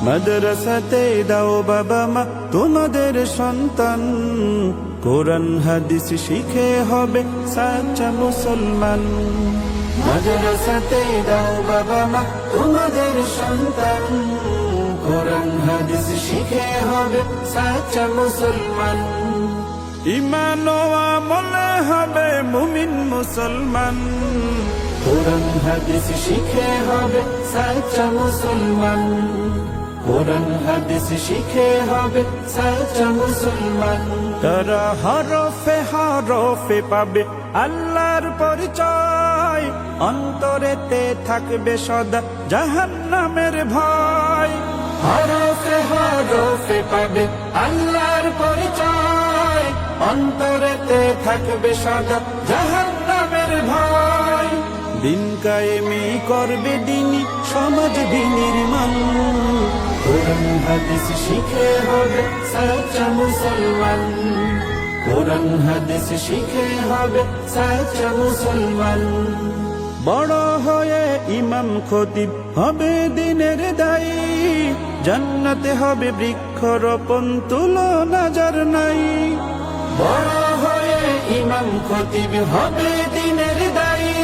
মাদ্রাসাতে দাও বাবা মা তোমাদের সন্তান, কোরআন হাদিস শিখে হবে সাচ্চা মুসলমান। মাদ্রাসাতে দাও বাবা মা তোমাদের সন্তান, কোরআন হাদিস শিখে হবে সাচ্চা মুসলমান। ঈমান ও আমলে হবে মুমিন মুসলমান, কোরআন হাদিস শিখে হবে সাচ্চা মুসলমান। কোরআন হাদিস শিখে হবে সাচ্চা মুসলমান। তারা হরফে হরফে পাবে আল্লাহর পরিচয়, অন্তরেতে থাকবে সদা জাহান্নামের ভয়। হরফে হরফে পাবে আল্লাহর পরিচয়, অন্তরেতে থাকবে সদা জাহান্নামের ভয়। দিন কায়েমি করবে দিনী সমাজ বিনির্মাণ, কোরআন হাদিস শিখে হবে সাচ্চা মুসলমান। কোরআন হাদিস শিখে হবে সাচ্চা মুসলমান। বড় হয়ে ইমাম খতিব হবে দিনের দায়ী, জান্নাতে হবে বৃক্ষরোপণ তুলনা যার নাই। বড় হয়ে ইমাম খতিব হবে দিনের দায়ী,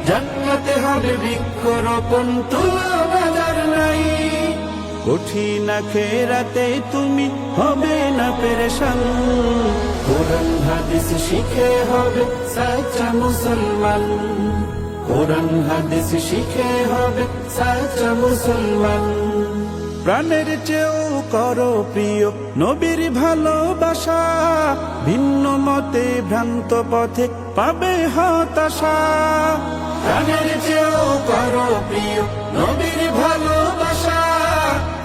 জান্নাতে হবে বৃক্ষরোপণ তুলনা যার নাই। কঠিন আখিরাতে তুমি হবে না পেরেশান, কোরআন হাদিস শিখে হবে সাচ্চা মুসলমান। কোরআন হাদিস শিখে হবে সাচ্চা মুসলমান। প্রাণের চেয়েও করো প্রিয় নবীর ভালোবাসা, ভিন্ন মতে ভ্রান্ত পথে পাবে হতাশা। প্রাণের চেয়েও করো প্রিয় নবীর ভালোবাসা,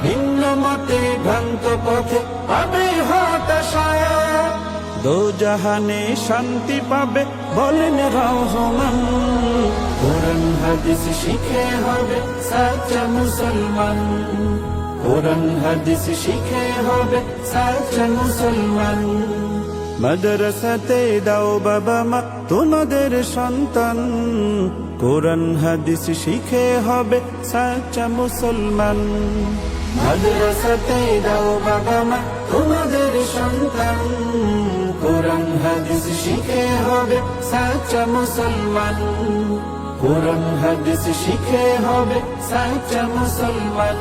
ভিন্ন মতে ভ্রান্ত পথে পাবে হতাশা। দোজাহানে শান্তি পাবে বলেন রহমান, কোরআন হাদিস শিখে হবে সাচ্চা মুসলমান। কোরআন হাদিস শিখে হবে সাচ্চা মুসলমান। মাদ্রাসাতে দাও বাবা মা তোমাদের সন্তান, কোরআন হাদিস শিখে হবে সাচ্চা মুসলমান। মাদ্রাসাতে দাও বাবা মা তোমাদের সন্তান, কোরআন হাদিস শিখে হবে সাচ্চা মুসলমান। কোরআন হাদিস শিখে হবে সাচ্চা মুসলমান।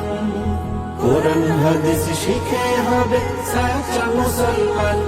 কোরআন হাদিস শিখে হবে সাচ্চা মুসলমান।